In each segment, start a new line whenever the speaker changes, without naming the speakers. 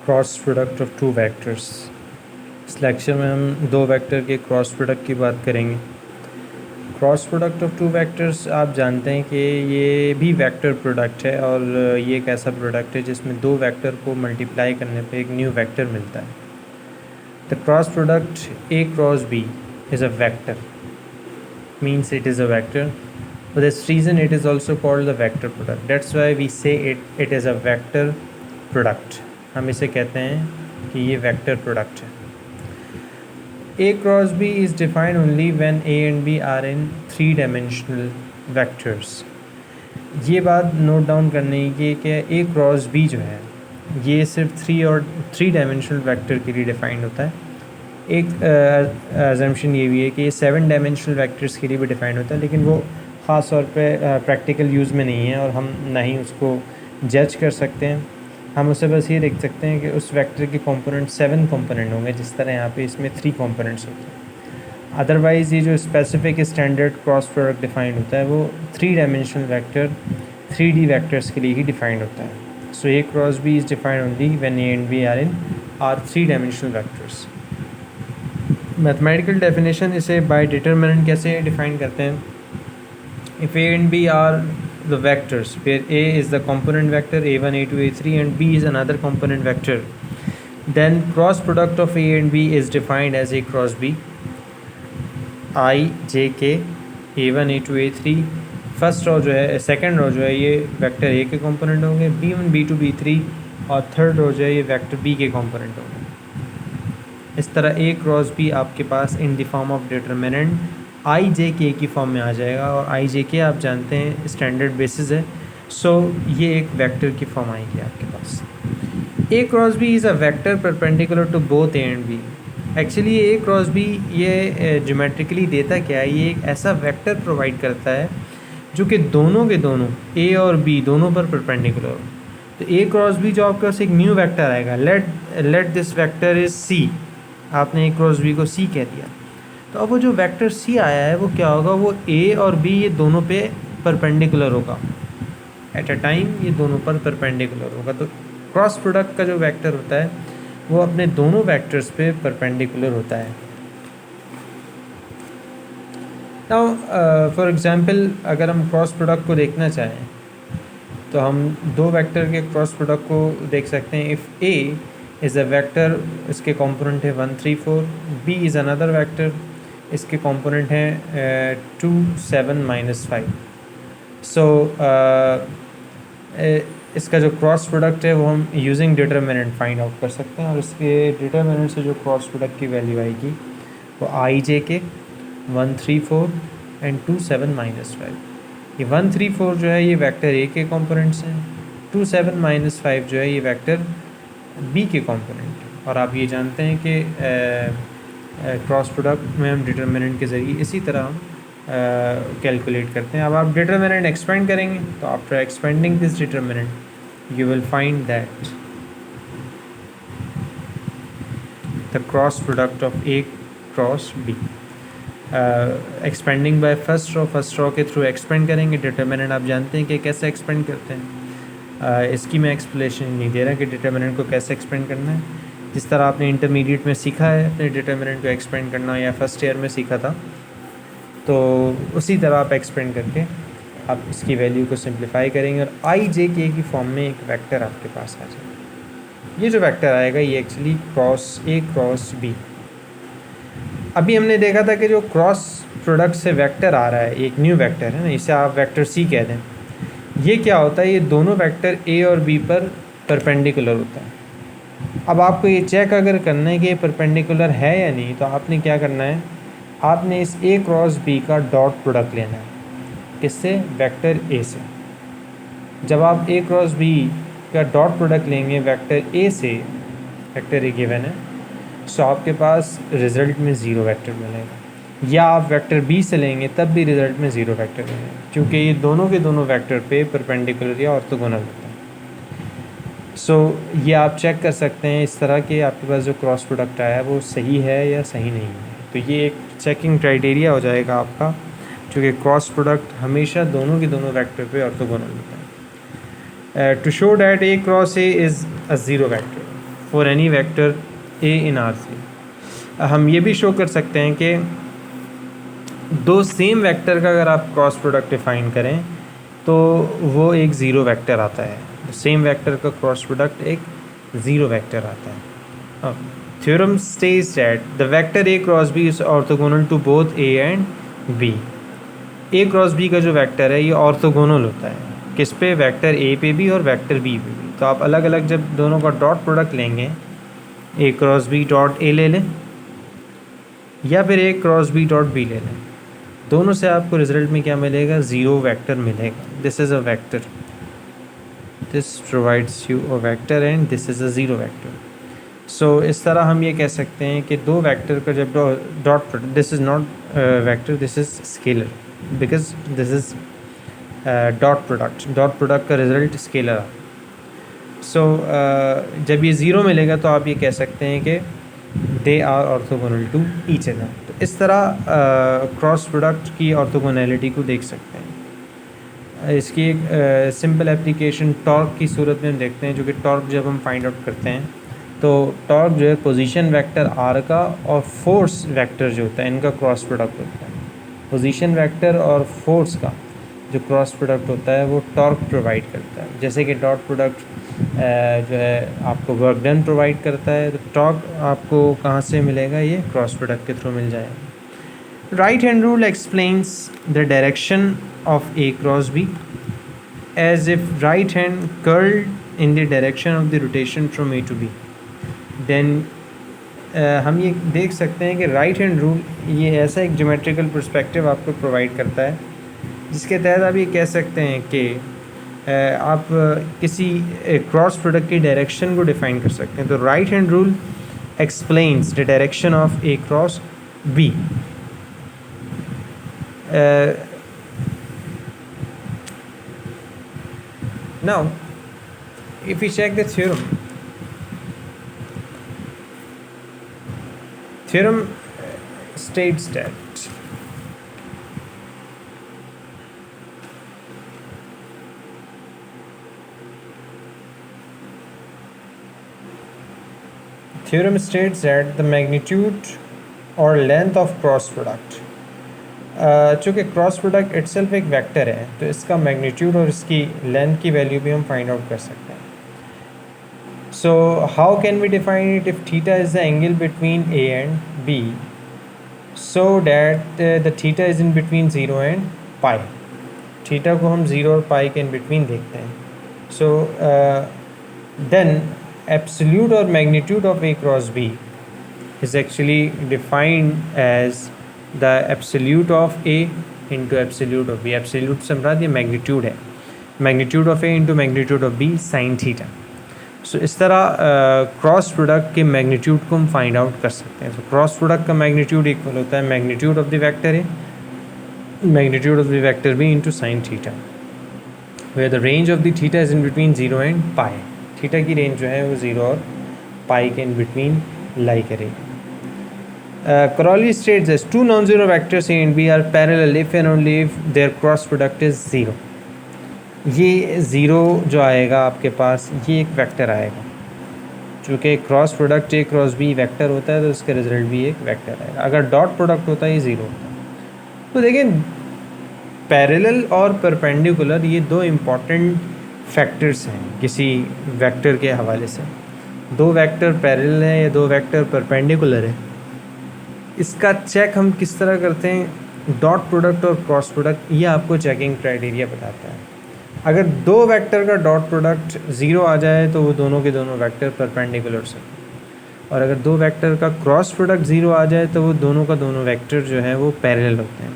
Cross product of two vectors. इस lecture में हम दो वेक्टर के क्रॉस प्रोडक्ट की बात करेंगे। Cross product of two vectors आप जानते हैं कि ये भी वेक्टर प्रोडक्ट है और ये एक ऐसा प्रोडक्ट है जिसमें दो वेक्टर को मल्टीप्लाई करने पे एक न्यू वेक्टर मिलता है। The cross product A cross B is a vector, means it is a vector. For this reason it is also called the vector product. That's why we say it is a vector product. हम इसे कहते हैं कि ये vector product है। A cross B is defined only when A and B are in three dimensional vectors. ये बात note down करने की कि A क्रॉस B जो है ये सिर्फ थ्री डायमेंशनल वेक्टर के लिए डिफाइंड होता है। एक अजम्पशन ये भी है कि ये 7 डायमेंशनल वेक्टर्स के लिए भी डिफाइंड होता है, लेकिन वो ख़ास तौर पे प्रैक्टिकल यूज़ में नहीं है और हम ना ही उसको जज कर सकते हैं। हम उसे बस ये देख सकते हैं कि उस वेक्टर के कंपोनेंट 7 कंपोनेंट होंगे, जिस तरह यहाँ पे इसमें 3 कंपोनेंट्स होते हैं। अदरवाइज़ ये जो specific standard cross product defined होता है वो 3 डायमेंशनल वेक्टर 3D वेक्टर्स के लिए ही डिफाइंड होता है। So A cross B is defined only when A and B are 3 dimensional vectors. Mathematical definition इसे बाय डिटरमिनेंट कैसे डिफाइन करते हैं? If A and B are the vectors where A is the component vector a1 a2 a3 and b is another component vector, then cross product of a and b is defined as a cross b। i j k a1 a2 a3 first row जो है, second row जो है ये vector a के component होंगे, b1 b2 b3, और third row जो है ये वेक्टर b के कंपोनेंट होंगे। इस तरह ए क्रॉस बी आपके पास in the form of determinant I J K की फॉर्म में आ जाएगा, और आई जे के आप जानते हैं स्टैंडर्ड बेसिस है। सो ये एक वेक्टर की फॉर्म आएगी आपके पास। A cross B is a vector perpendicular to both A and B. Actually A cross B ये ज्योमेट्रिकली देता क्या है, ये एक ऐसा वेक्टर प्रोवाइड करता है जो कि दोनों के दोनों ए और बी दोनों पर परपेंडिकुलर हो। तो ए क्रॉस बी जो आपके पास एक न्यू वेक्टर आएगा, let this vector is C. आपने ए क्रॉस बी को सी कह दिया, तो अब वो जो वेक्टर सी आया है वो क्या होगा, वो ए और बी ये दोनों पे परपेंडिकुलर होगा। एट अ टाइम ये दोनों पर परपेंडिकुलर होगा। तो क्रॉस प्रोडक्ट का जो वेक्टर होता है वो अपने दोनों वेक्टर्स पे परपेंडिकुलर होता है। नाउ फॉर एग्जांपल अगर हम क्रॉस प्रोडक्ट को देखना चाहें तो हम दो वेक्टर के क्रॉस प्रोडक्ट को देख सकते हैं। If A is a vector, इसके कंपोनेंट है 1 3 4, बी इज़ अनदर वेक्टर, इसके कंपोनेंट हैं 2 7 -5। सो इसका जो क्रॉस प्रोडक्ट है वो हम यूजिंग डिटरमिनेंट फाइंड आउट कर सकते हैं, और इसके डिटरमिनेंट से जो क्रॉस प्रोडक्ट की वैल्यू आएगी वो आई जे के 1 3 4 एंड 2 7 -5। ये 1 3 4 जो है ये वेक्टर ए के कंपोनेंट्स हैं, 2 7 -5 जो है ये वेक्टर बी के कंपोनेंट। और आप ये जानते हैं कि क्रॉस प्रोडक्ट में हम डिटरमिनेंट के ज़रिए इसी तरह हम कैलकुलेट करते हैं। अब आप डिटरमिनेंट एक्सपेंड करेंगे तो after expanding this determinant you will find that the cross product of A cross B. Expanding by first row के थ्रू एक्सपेंड करेंगे। डिटरमिनेंट आप जानते हैं कि कैसे एक्सपेंड करते हैं, इसकी मैं एक्सप्लेनेशन नहीं दे रहा कि डिटरमिनेंट को कैसे एक्सपेंड करना है। जिस तरह आपने इंटरमीडिएट में सीखा है अपने डिटरमिनेंट को एक्सपेंड करना, या फर्स्ट ईयर में सीखा था, तो उसी तरह आप एक्सपेंड करके आप इसकी वैल्यू को सिंप्लीफाई करेंगे और आई जे के की फॉर्म में एक वेक्टर आपके पास आ जाएगा। ये जो वेक्टर आएगा ये actually cross A cross B. अभी हमने देखा था कि जो क्रॉस प्रोडक्ट से वेक्टर आ रहा है, एक न्यू वेक्टर है ना, इसे आप वेक्टर सी कह दें। ये क्या होता है, ये दोनों वेक्टर ए और बी पर परपेंडिकुलर होता है। अब आपको ये चेक अगर करना है कि ये परपेंडिकुलर है या नहीं, तो आपने क्या करना है, आपने इस ए क्रॉस बी का डॉट प्रोडक्ट लेना है। किससे? वेक्टर ए से। जब आप ए क्रॉस बी का डॉट प्रोडक्ट लेंगे वेक्टर ए से, वेक्टर ए गिवन है, सो आपके पास रिज़ल्ट में ज़ीरो वेक्टर मिलेगा। या आप वेक्टर बी से लेंगे तब भी रिज़ल्ट में ज़ीरो वेक्टर मिलेगा, क्योंकि ये दोनों के दोनों वेक्टर पे परपेंडिकुलर या ऑर्थोगोनल होता है। सो ये आप चेक कर सकते हैं इस तरह के आपके पास जो क्रॉस प्रोडक्ट आया है वो सही है या सही नहीं है। तो ये एक चेकिंग क्राइटेरिया हो जाएगा आपका, क्योंकि क्रॉस प्रोडक्ट हमेशा दोनों के दोनों वेक्टर पे ऑर्थोगोनल होता है। To show that A cross A is a zero vector, for any vector A in R3। हम ये भी शो कर सकते हैं कि दो सेम वेक्टर का अगर आप क्रॉस प्रोडक्ट डिफाइन करें तो वो एक ज़ीरो वेक्टर आता है। सेम वेक्टर का क्रॉस प्रोडक्ट एक ज़ीरो वेक्टर आता है। Theorem states that the vector A cross B is orthogonal to both A and B. A cross B का जो वेक्टर है ये ऑर्थोगोनल होता है किस पे, वेक्टर ए पे भी और वेक्टर बी पे भी। तो आप अलग अलग जब दोनों का डॉट प्रोडक्ट लेंगे, A cross B dot A ले लें या फिर A cross B dot B ले लें, दोनों से आपको रिजल्ट में क्या मिलेगा, ज़ीरो वेक्टर मिलेगा। This is a vector, this provides you a vector and this is a zero vector. So इस तरह हम ये कह सकते हैं कि दो वेक्टर का जब dot product, this is not vector, this is scalar because this is dot product का रिज़ल्ट स्केलर। सो जब ये ज़ीरो मिलेगा तो आप ये कह सकते हैं कि they are orthogonal to each other. तो इस तरह क्रॉस प्रोडक्ट की ऑर्थोगोनैलिटी को देख सकते हैं। इसकी एक सिंपल एप्लीकेशन टॉर्क की सूरत में हम देखते हैं, जो कि टॉर्क जब हम फाइंड आउट करते हैं तो टॉर्क जो है पोजीशन वेक्टर आर का और फोर्स वेक्टर जो होता है इनका क्रॉस प्रोडक्ट होता है। पोजीशन वेक्टर और फोर्स का जो क्रॉस प्रोडक्ट होता है वो टॉर्क प्रोवाइड करता है। जैसे कि डॉट प्रोडक्ट जो है आपको वर्क डन प्रोवाइड करता है, तो टॉर्क आपको कहाँ से मिलेगा, ये क्रॉस प्रोडक्ट के थ्रू मिल जाएगा। Right hand rule explains the direction of A cross B as if right hand curled in the direction of the rotation from A to B. Then हम ये देख सकते हैं कि राइट हैंड रूल ये ऐसा एक ज्योमेट्रिकल पर्सपेक्टिव आपको प्रोवाइड करता है जिसके तहत आप ये कह सकते हैं कि आप किसी क्रॉस प्रोडक्ट की डायरेक्शन को डिफाइन कर सकते हैं। तो right hand rule explains the direction of A cross B. Now if we check the theorem states that the magnitude or length of cross product, चूँकि क्रॉस प्रोडक्ट इटसेल्फ एक vector है तो इसका मैग्नीट्यूड और इसकी लेंथ की value भी हम फाइंड आउट कर सकते हैं। So how can we define it if theta is the angle between A and B so that the theta is in between zero and pi. Theta को हम ज़ीरो और पाई के इन बिटवीन देखते हैं। सो देन एब्सोल्यूट और magnitude of A cross B is actually defined as the absolute of A into absolute of B। absolute से हमारा ये मैग्नीट्यूड है, magnitude of A into magnitude of B sine theta. So इस तरह cross product के magnitude को हम find out कर सकते हैं। तो क्रॉस प्रोडक्ट का मैग्नीट्यूड इक्वल होता है magnitude of the vector A magnitude of the vector B into sine theta, where the range of the theta is in between zero and pi. Theta की range जो है वो zero और पाई के in between लाई करेगी। Corollary states as two non-zero vectors A and B are parallel if and only if their cross product is zero। ये zero जो आएगा आपके पास ये एक वेक्टर आएगा, चूँकि cross product A cross B vector होता है तो उसका रिजल्ट भी एक वेक्टर आएगा। अगर डॉट प्रोडक्ट होता है ये ज़ीरो होता है। तो देखिए पैरेलल और परपेंडिकुलर ये दो इम्पॉर्टेंट फैक्टर्स हैं किसी वेक्टर के हवाले से। दो वेक्टर पैरेलल हैं या दो वेक्टर परपेंडिकुलर है, इसका चेक हम किस तरह करते हैं, डॉट प्रोडक्ट और क्रॉस प्रोडक्ट ये आपको चेकिंग क्राइटेरिया बताता है। अगर दो वेक्टर का डॉट प्रोडक्ट ज़ीरो आ जाए तो वो दोनों के दोनों वेक्टर परपेंडिकुलर से, और अगर दो वेक्टर का क्रॉस प्रोडक्ट ज़ीरो आ जाए तो वो दोनों का दोनों वेक्टर जो है वो पैरेलल होते हैं।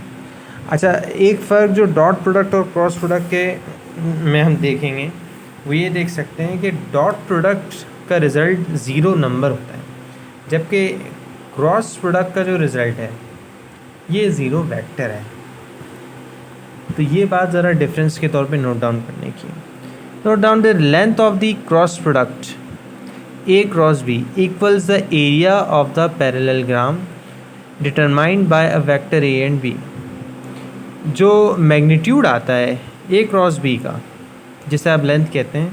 अच्छा, एक फ़र्क जो डॉट प्रोडक्ट और क्रॉस प्रोडक्ट के में हम देखेंगे वो ये देख सकते हैं कि डॉट प्रोडक्ट का रिज़ल्ट ज़ीरो नंबर होता है, जबकि क्रॉस प्रोडक्ट का जो रिज़ल्ट है ये ज़ीरो वेक्टर है। तो ये बात ज़रा डिफरेंस के तौर पे नोट डाउन करने की। Note down the length of the cross product A cross B equals the area of the parallelogram determined by a vector A and B. जो मैग्नीट्यूड आता है ए क्रॉस बी का, जिसे आप लेंथ कहते हैं,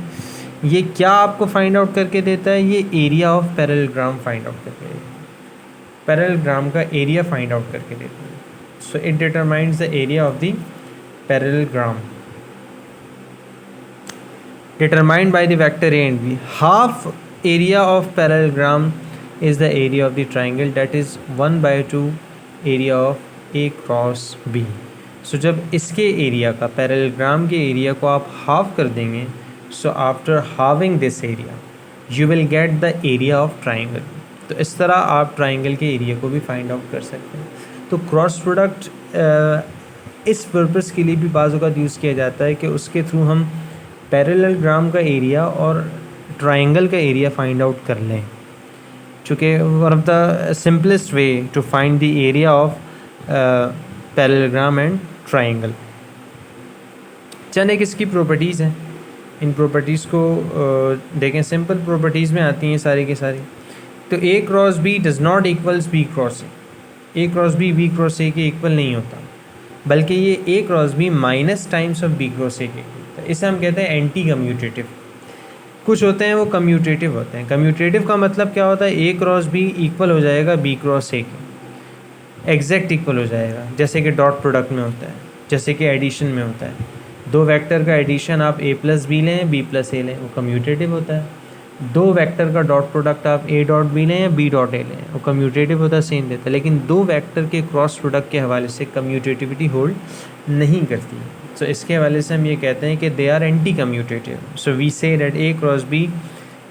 ये क्या आपको फाइंड आउट करके देता है? ये area of parallelogram find out करके देता है, पैरेललोग्राम का एरिया फाइंड आउट करके देता है. So it determines the area of the parallelogram determined by the vector a and b. Half area of parallelogram is the area of the triangle, that is 1/2 area of a cross b. So जब इसके area का, parallelogram के area को आप half कर देंगे, so after having this area you will get the area of triangle. तो इस तरह आप ट्राइंगल के एरिया को भी फाइंड आउट कर सकते हैं. तो क्रॉस प्रोडक्ट इस पर्पज़ के लिए भी बाज़ औक़ात यूज़ किया जाता है कि उसके थ्रू हम पैरेललोग्राम का एरिया और ट्राइंगल का एरिया फाइंड आउट कर लें, चूँकि one of the simplest way to find the area of parallelogram and triangle. चंद एक इसकी प्रॉपर्टीज़ हैं, इन प्रॉपर्टीज़ को देखें. सिंपल प्रॉपर्टीज़ में आती हैं सारी की सारी. तो A cross B does not equals B cross A. A cross B cross A के इक्वल नहीं होता, बल्कि ये A cross B minus times of B cross A के. इसे हम कहते हैं एंटी कम्यूटेटिव. कुछ होते हैं वो कम्यूटेटिव होते हैं. कम्यूटेटिव का मतलब क्या होता है? ए क्रॉस बी इक्वल हो जाएगा बी क्रॉस ए के, एग्जैक्ट इक्वल हो जाएगा, जैसे कि डॉट प्रोडक्ट में होता है, जैसे कि एडिशन में होता है. दो वेक्टर का एडिशन आप ए प्लस बी लें, बी प्लस ए लें, वो कम्यूटेटिव होता है. दो वेक्टर का डॉट प्रोडक्ट आप ए डॉट बी लें या बी डॉट ए लें, वो कम्यूटेटिव होता है, सेम देता है. लेकिन दो वेक्टर के क्रॉस प्रोडक्ट के हवाले से कम्यूटेटिविटी होल्ड नहीं करती. सो इसके हवाले से हम ये कहते हैं कि they are anti commutative. So we say that A cross B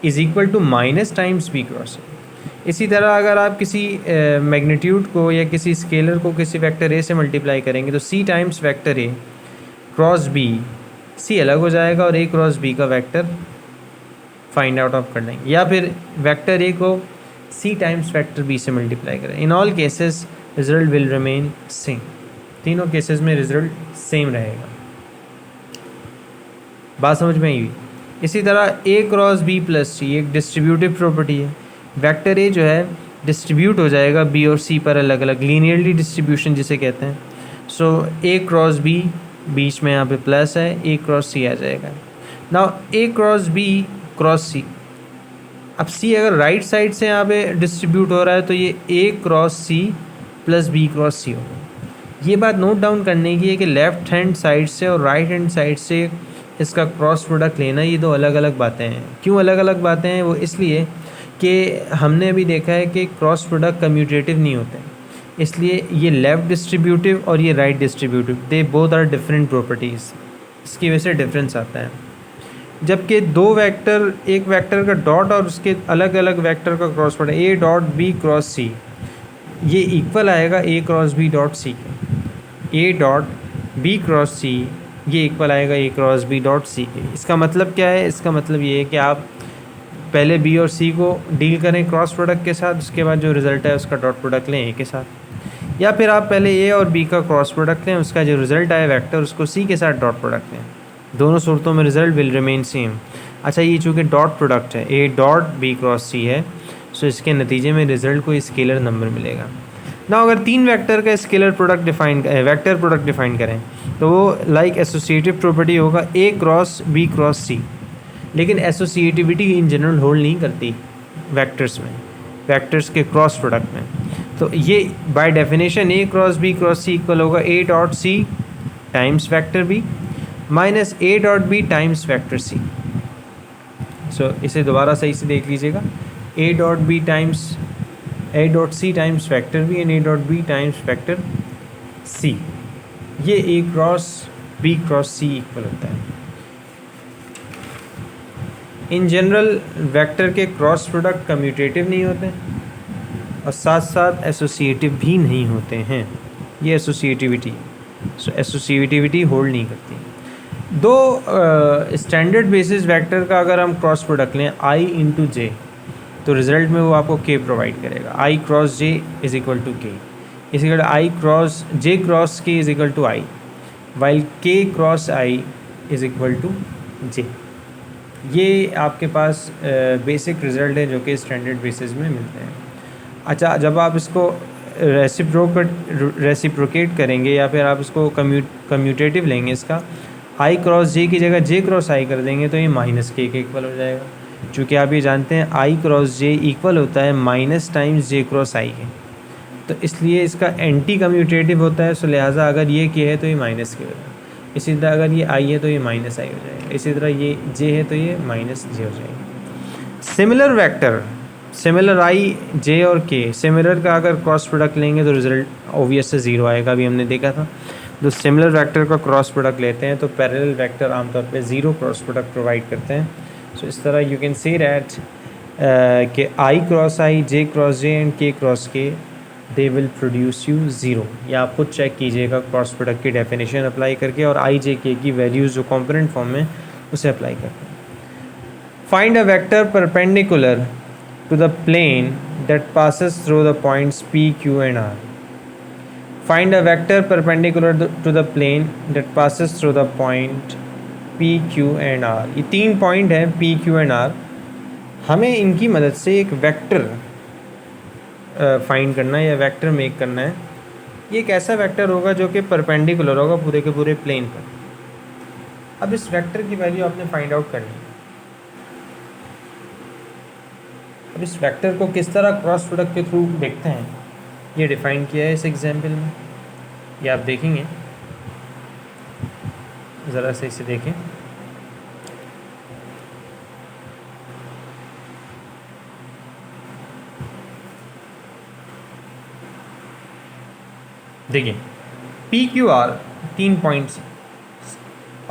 is equal to minus times B cross A. इसी तरह अगर आप किसी मैग्नीट्यूड को या किसी स्केलर को किसी वेक्टर ए से मल्टीप्लाई करेंगे तो C times vector A cross B, C अलग हो जाएगा और ए क्रॉस बी का वेक्टर फाइंड आउट ऑफ कर लेंगे. या फिर वेक्टर ए को सी टाइम्स वेक्टर बी से मल्टीप्लाई करें. In all cases result will remain same. तीनों केसेस में रिजल्ट सेम रहेगा. बात समझ में आई हुई? इसी तरह A cross B plus C एक डिस्ट्रीब्यूटिव प्रॉपर्टी है. वेक्टर ए जो है डिस्ट्रीब्यूट हो जाएगा बी और सी पर अलग अलग, लीनियरली डिस्ट्रीब्यूशन जिसे कहते हैं. सो ए क्रॉस बी, बीच में यहाँ पे प्लस है, ए क्रॉस सी आ जाएगा. नाउ ए क्रॉस बी क्रॉस सी, अब सी अगर राइट साइड से यहाँ पे डिस्ट्रीब्यूट हो रहा है तो ये A cross C plus B cross C होगा. ये बात नोट डाउन करने की है कि लेफ़्ट हैंड साइड से और राइट हैंड साइड से इसका क्रॉस प्रोडक्ट लेना, ये दो अलग अलग बातें हैं. क्यों अलग अलग बातें हैं? वो इसलिए कि हमने अभी देखा है कि क्रॉस प्रोडक्ट कम्यूटेटिव नहीं होते, इसलिए ये लेफ़्ट डिस्ट्रीब्यूटिव और ये right distributive, they both are different properties. इसकी वजह से डिफरेंस आता है. जबकि दो वेक्टर, एक वेक्टर का डॉट और उसके अलग अलग वेक्टर का cross product A dot B cross C, ये इक्वल आएगा A cross B dot C के. A dot B cross C ये इक्वल आएगा A cross B dot C के. इसका मतलब क्या है? इसका मतलब ये है कि आप पहले बी और सी को डील करें क्रॉस प्रोडक्ट के साथ, उसके बाद जो रिज़ल्ट है उसका डॉट प्रोडक्ट लें ए के साथ. या फिर आप पहले ए और बी का क्रॉस प्रोडक्ट लें, उसका जो रिज़ल्ट आए वेक्टर उसको सी के साथ डॉट प्रोडक्ट लें. दोनों सूरतों में रिज़ल्ट विल रिमेन सेम. अच्छा, ये चूँकि डॉट प्रोडक्ट है, ए डॉट बी क्रॉस सी है, सो इसके नतीजे में रिज़ल्ट को स्केलर नंबर मिलेगा. ना अगर तीन वेक्टर का scalar product vector product define करें तो वो लाइक एसोसिएटिव प्रॉपर्टी होगा ए क्रॉस बी क्रॉस सी. लेकिन एसोसिएटिविटी इन जनरल होल्ड नहीं करती वेक्टर्स में, वेक्टर्स के क्रॉस प्रोडक्ट में. तो ये by definition A cross B cross C equal होगा A dot C times vector B minus A dot B times vector C. So इसे दोबारा सही से देख लीजिएगा. A dot B times A dot C times vector B and A dot B times vector C. ये A cross B cross C equal होता है. In general vector के क्रॉस प्रोडक्ट कम्यूटेटिव नहीं होते और साथ साथ एसोसिएटिव भी नहीं होते हैं. ये एसोसिएटिविटी, सो एसोसिएटिविटी होल्ड नहीं करती. दो स्टैंडर्ड बेसिस वेक्टर का अगर हम क्रॉस प्रोडक्ट लें आई इंटू जे, तो रिज़ल्ट में वो आपको के प्रोवाइड करेगा. I cross J is equal to K, is equal I cross J cross K is equal to I, while K cross I is equal to J. ये आपके पास basic result है जो कि standard basis में मिलते हैं. अच्छा, जब आप इसको रेसिप्रोकेट करेंगे या फिर आप इसको कम्यूटेटिव लेंगे इसका, आई क्रॉस जे की जगह जे क्रॉस आई कर देंगे तो ये माइनस के के इक्वल हो जाएगा। चूँकि आप ये जानते हैं आई क्रॉस जे इक्वल होता है माइनस टाइम्स जे क्रॉस आई के, तो इसलिए इसका एंटी कम्यूटेटिव होता है। सो लिहाजा अगर ये के है तो ये माइनस के हो जाएगा। इसी तरह अगर ये आई है तो ये माइनस आई हो जाएगा। इसी तरह ये जे है तो ये माइनस जे हो जाएगा। सिमिलर वेक्टर, सिमिलर आई जे और के, सिमिलर का अगर क्रॉस प्रोडक्ट लेंगे तो रिजल्ट ऑब्वियस से ज़ीरो आएगा। अभी हमने देखा था जो सिमिलर वेक्टर का क्रॉस प्रोडक्ट लेते हैं तो पैरेलल वेक्टर आमतौर पे ज़ीरो क्रॉस प्रोडक्ट प्रोवाइड करते हैं। सो इस तरह यू कैन से दैट कि I cross I, J cross J and K cross K they will produce you zero. या आप खुद चेक कीजिएगा क्रॉस प्रोडक्ट की डेफिनेशन अप्लाई करके और आई जे के की वैल्यूज़ जो कॉम्पोनेंट फॉर्म में उसे अप्लाई करके। Find a vector perpendicular to the plane that passes through the points P, Q and R. Find a vector perpendicular to the plane that passes through the point P, Q and R. ये तीन point हैं P, Q and R। हमें इनकी मदद से एक vector find करना है या वेक्टर मेक करना है। ये एक ऐसा वेक्टर होगा जो कि परपेंडिकुलर होगा पूरे के पूरे प्लेन पर। अब इस वेक्टर की वैल्यू आपने फाइंड आउट करनी है। अब इस वेक्टर को किस तरह क्रॉस प्रोडक्ट के थ्रू देखते हैं ये डिफाइन किया है इस एग्जाम्पल में। ये आप देखेंगे, ज़रा से इसे देखें। देखिए पी क्यू आर तीन पॉइंट्स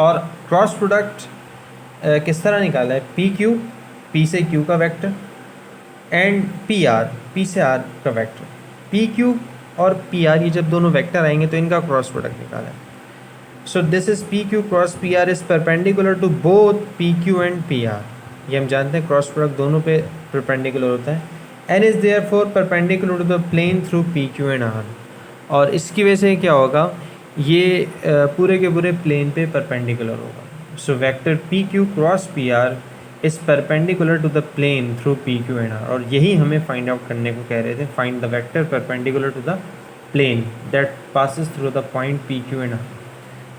और क्रॉस प्रोडक्ट किस तरह निकाला है। पी क्यू, पी से क्यू का vector and P are, P से आर का वेक्टर। पी क्यू और पी आर ये जब दोनों वेक्टर आएंगे तो इनका क्रॉस प्रोडक्ट निकाला है। So this is P Q cross P R is perpendicular to both P Q and P R. ये हम जानते हैं क्रॉस प्रोडक्ट दोनों पे परपेंडिकुलर होता है। N is therefore perpendicular to the plane through P Q and R. और इसकी वजह से क्या होगा, ये पूरे के पूरे प्लेन पे परपेंडिकुलर होगा। So vector P Q cross P R is perpendicular to the plane through P Q and R. और यही हमें फाइंड आउट करने को कह रहे थे। Find the vector perpendicular to the plane that passes through the point P Q and R.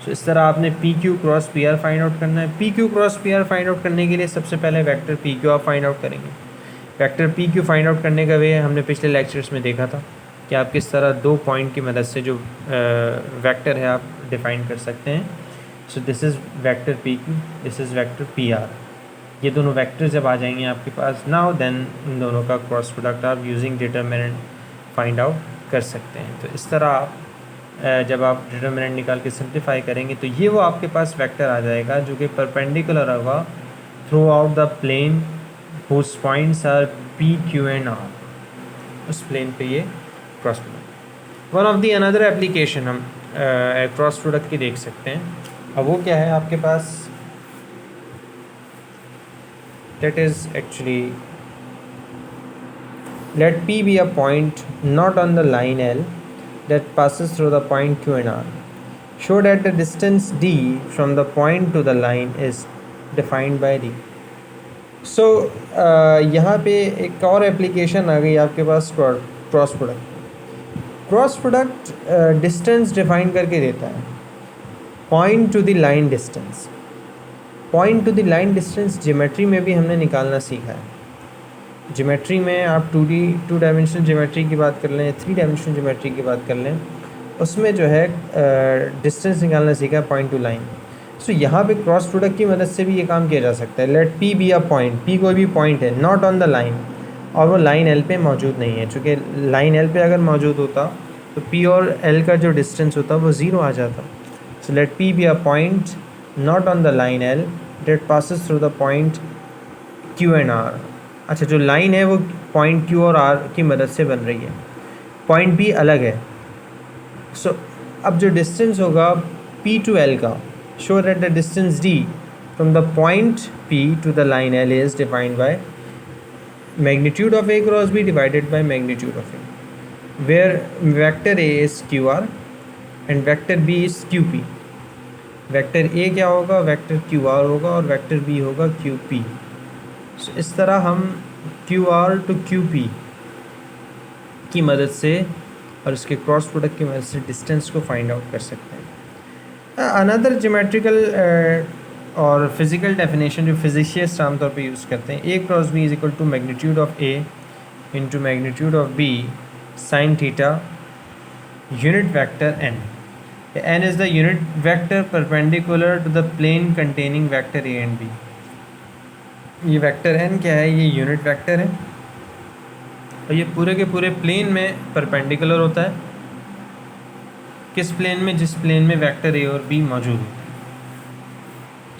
So इस तरह आपने P Q cross P R find out करना है। P Q cross P R find out करने के लिए सबसे पहले वेक्टर पी क्यू आप फाइंड आउट करेंगे। Vector P Q find out करने का वे हमने पिछले लेक्चर्स में देखा था कि आप किस तरह दो पॉइंट की मदद से जो वेक्टर है आप डिफाइन कर सकते हैं। So this is vector P Q, this is vector P R. ये दोनों वेक्टर जब आ जाएंगे आपके पास नाउ देन इन दोनों का क्रॉस प्रोडक्ट आप यूजिंग डिटरमिनेंट फाइंड आउट कर सकते हैं। तो इस तरह आप जब आप डिटरमिनेंट निकाल के सिंप्लीफाई करेंगे तो ये वो आपके पास वेक्टर आ जाएगा जो कि परपेंडिकुलर होगा throughout the plane whose points are P Q and R. उस प्लेन पे ये cross product. One of the another application हम क्रॉस प्रोडक्ट की देख सकते हैं। अब वो क्या है आपके पास, that is actually let P be a point not on the line L that passes through the point Q and R. Show that the distance D from the point to the line is defined by D. So यहाँ पे एक और application आ गई आपके पास cross product. Cross product distance define करके देता है, point to the line distance. Point to the line distance geometry में भी हमने निकालना सीखा है। ज्योमेट्री में आप 2D 2 डायमेंशनल ज्योमेट्री की बात कर लें, 3 डायमेंशनल ज्योमेट्री की बात कर लें, उसमें जो है डिस्टेंस निकालना सीखा है पॉइंट टू लाइन। सो यहाँ पे क्रॉस प्रोडक्ट की मदद से भी ये काम किया जा सकता है। Let P be a point, P कोई भी पॉइंट है नॉट ऑन द लाइन, और वो लाइन एल पे मौजूद नहीं है। चूँकि लाइन एल पे अगर मौजूद होता तो पी और एल का जो डिस्टेंस होता वो ज़ीरो आ जाता। So let P be a point not on the line L that passes through the point Q and R। अच्छा, जो लाइन है वो पॉइंट Q और R की मदद से बन रही है, पॉइंट B अलग है। सो अब जो डिस्टेंस होगा P to L का, show that the distance D from the point P to the line L is defined by magnitude of A cross B divided by magnitude of A, where vector A is QR and vector B is QP। Vector A क्या होगा, vector Q R होगा, और vector B होगा Q P. So इस तरह हम Q R to Q P की मदद से और इसके क्रॉस प्रोडक्ट की मदद से डिस्टेंस को फाइंड आउट कर सकते हैं। अनदर ज्योमेट्रिकल और फिज़िकल डेफिनेशन जो फिजिशिस्ट आमतौर पे यूज़ करते हैं, A cross B is equal to magnitude of A into magnitude of B sine theta unit vector N. N is the unit vector perpendicular to the plane containing vector A and B. ये vector N क्या है? ये unit vector है और ये पूरे के पूरे प्लेन में परपेंडिकुलर होता है. किस प्लेन में? जिस प्लेन में वेक्टर ए और बी मौजूद होता है.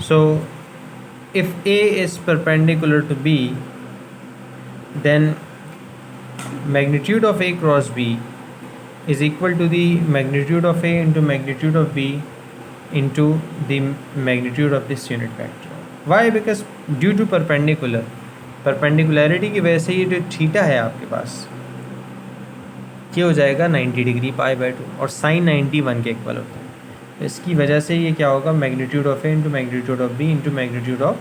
So if A is perpendicular to B, then magnitude of A cross B is equal to the magnitude of A into magnitude of B into the magnitude of this unit vector. Why? Because due to perpendicularity की वजह से ये जो theta है आपके पास ये हो जाएगा 90 डिग्री पाई बाय 2 और साइन 91 के इक्वल होता है. इसकी वजह से ये क्या होगा? Magnitude of A into magnitude of B into magnitude of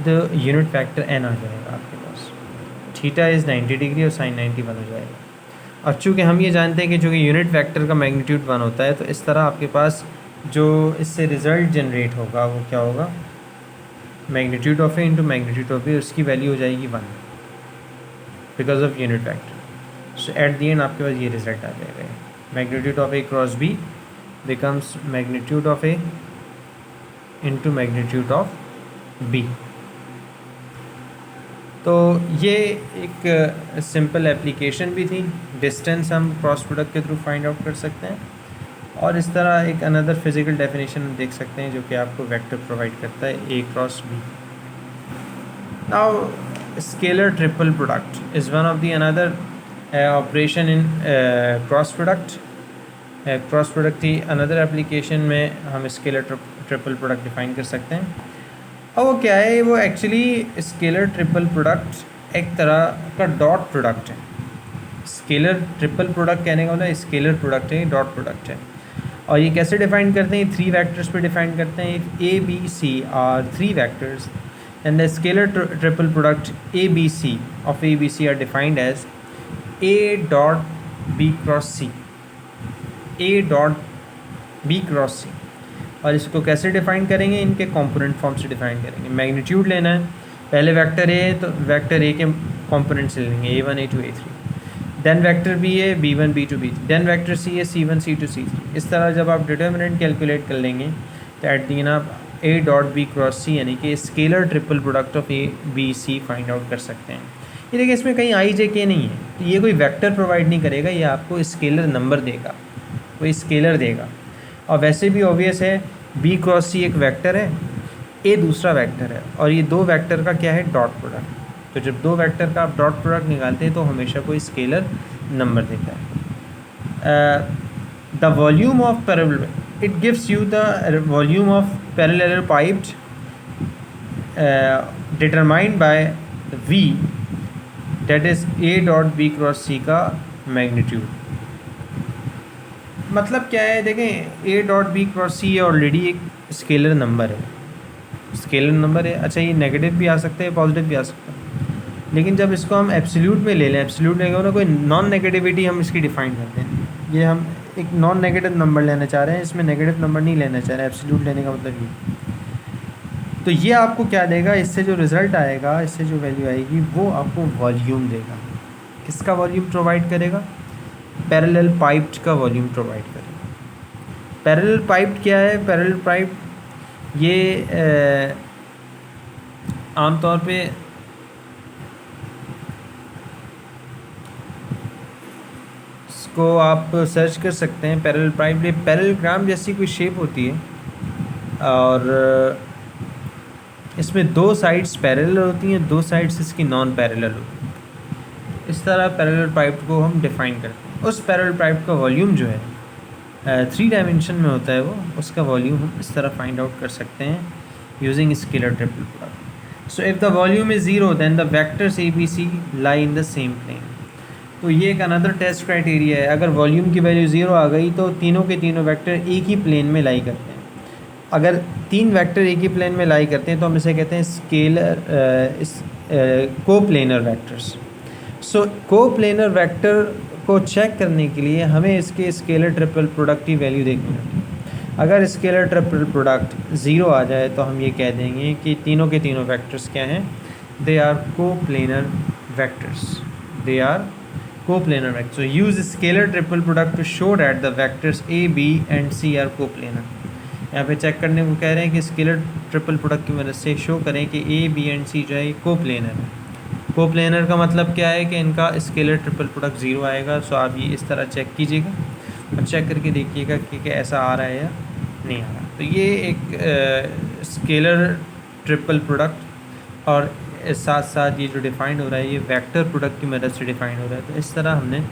the unit factor N आ जाएगा आपके पास. थीटा इज़ 90 डिग्री और साइन 91 हो जाएगा. अब चूँकि हम ये जानते हैं कि जो कि यूनिट फैक्टर का मैग्नीट्यूड 1 होता है, तो इस तरह आपके पास जो इससे रिज़ल्ट जनरेट होगा वो क्या होगा? Magnitude of A into magnitude of B, उसकी वैल्यू हो जाएगी 1 because of unit factor. So at the end आपके पास ये रिज़ल्ट आ जाएगा. Magnitude of A cross B becomes magnitude of A into magnitude of B. तो ये एक सिंपल एप्लीकेशन भी थी. डिस्टेंस हम क्रॉस प्रोडक्ट के थ्रू फाइंड आउट कर सकते हैं और इस तरह एक अनदर फिजिकल डेफिनेशन देख सकते हैं जो कि आपको वेक्टर प्रोवाइड करता है A cross B. Now scalar triple product is one of the another operation in cross product. Cross product थी अनदर एप्लीकेशन में हम स्केलर ट्रिपल प्रोडक्ट डिफाइन कर सकते हैं. और वो क्या है? वो एक्चुअली स्केलर ट्रिपल प्रोडक्ट एक तरह का डॉट प्रोडक्ट है. स्केलर ट्रिपल प्रोडक्ट कहने का मतलब स्केलर प्रोडक्ट है, डॉट प्रोडक्ट है. और ये कैसे डिफाइन करते हैं? 3 वेक्टर्स पे डिफाइन करते हैं. A B C are 3 vectors and the scalar triple product A B C of A B C are defined as A dot B cross C. A dot B cross C. और इसको कैसे define करेंगे? इनके component form से define करेंगे. Magnitude लेना है, पहले वेक्टर ए तो वेक्टर ए के कंपोनेंट्स ले लेंगे A1 A2 A3. Then vector B है B1 B2 B3. Then vector C है C1 C2 C3. इस तरह जब आप डिटर्मिनेंट कैलकुलेट कर लेंगे तो एट दी एंड आप A dot B cross C यानी कि scalar triple product of A B C find out कर सकते हैं. ये देखिए इसमें कहीं आई जे के नहीं है, तो ये कोई वेक्टर प्रोवाइड नहीं करेगा, ये आपको स्केलर नंबर देगा, कोई स्केलर देगा. और वैसे भी ऑब्वियस है बी क्रॉस सी एक वेक्टर है, ए दूसरा वेक्टर है और ये 2 वेक्टर का क्या है? Dot product. तो जब 2 वेक्टर का आप डॉट प्रोडक्ट निकालते हैं तो हमेशा कोई स्केलर नंबर देता है. The volume of parallel, it gives you the volume of parallelepiped determined by V that is A dot B cross C का मैग्नीट्यूड. मतलब क्या है? देखें ए डॉट बी क्रॉस सी ऑलरेडी एक स्केलर नंबर है, स्केलर नंबर है. अच्छा ये नेगेटिव भी आ सकते हैं, पॉजिटिव भी आ सकता है, लेकिन जब इसको हम एब्सोल्यूट में ले लें, एब्सोल्यूट में ना कोई नॉन नेगेटिविटी हम इसकी डिफाइन करते हैं. ये हम एक नॉन नेगेटिव नंबर लेना चाह रहे हैं, इसमें नेगेटिव नंबर नहीं लेना चाह रहे हैं. एब्सोल्यूट लेने का मतलब ये. तो ये आपको क्या देगा? इससे जो रिज़ल्ट आएगा, इससे जो वैल्यू आएगी वो आपको वॉल्यूम देगा. किसका वॉल्यूम प्रोवाइड करेगा? पैरेलल पाइप्ड का वॉल्यूम प्रोवाइड करेगा. पैरेलल पाइप्ड क्या है? पैरेलल पाइप्ड ये आमतौर पे इसको आप सर्च कर सकते हैं. पैरेलल पाइप्ड ये पैरेललोग्राम जैसी कोई शेप होती है और इसमें 2 साइड्स पैरेलल होती हैं, 2 साइड्स इसकी नॉन पैरेलल होती हैं. इस तरह पैरेलल पाइप को हम डिफाइन करते हैं. उस पैरेलल पाइप का वॉल्यूम जो है 3 डायमेंशन में होता है, वो उसका वॉल्यूम हम इस तरह फाइंड आउट कर सकते हैं using scalar triple product. So if the volume is 0 then the vectors A B C lie in the same plane. तो ये एक अनदर टेस्ट क्राइटेरिया है. अगर वॉल्यूम की वैल्यू 0 आ गई तो तीनों के तीनों वेक्टर एक ही प्लेन में लाई करते हैं. अगर 3 वेक्टर एक ही प्लेन में लाई करते हैं तो हम इसे कहते हैं स्केलर कोप्लेनर वेक्टर्स. सो कोप्लेनर वेक्टर को चेक करने के लिए हमें इसके स्केलर ट्रिपल प्रोडक्ट की वैल्यू देखनी होती है. अगर स्केलर ट्रिपल प्रोडक्ट ज़ीरो आ जाए तो हम ये कह देंगे कि तीनों के तीनों वेक्टर्स क्या हैं, they are coplanar vectors, they are coplanar vectors. So use scalar triple product to show that the vectors a, b and c are coplanar। यहाँ पे चेक करने को कह रहे हैं कि स्केलर ट्रिपल प्रोडक्ट की मदद से शो करें कि ए, बी एंड सी जो है कोप्लेनर है। कोप्लेनर का मतलब क्या है कि इनका स्केलर ट्रिपल प्रोडक्ट ज़ीरो आएगा। सो आप ये इस तरह चेक कीजिएगा और चेक करके देखिएगा कि ऐसा आ रहा है या नहीं आ रहा। तो ये एक स्केलर ट्रिपल प्रोडक्ट और साथ साथ ये जो डिफ़ाइन हो रहा है ये वेक्टर प्रोडक्ट की मदद से डिफ़ाइन हो रहा है। तो इस तरह हमने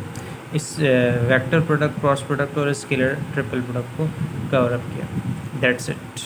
इस वेक्टर प्रोडक्ट, क्रॉस प्रोडक्ट और स्केलर ट्रिपल प्रोडक्ट को कवर अप किया। That's it.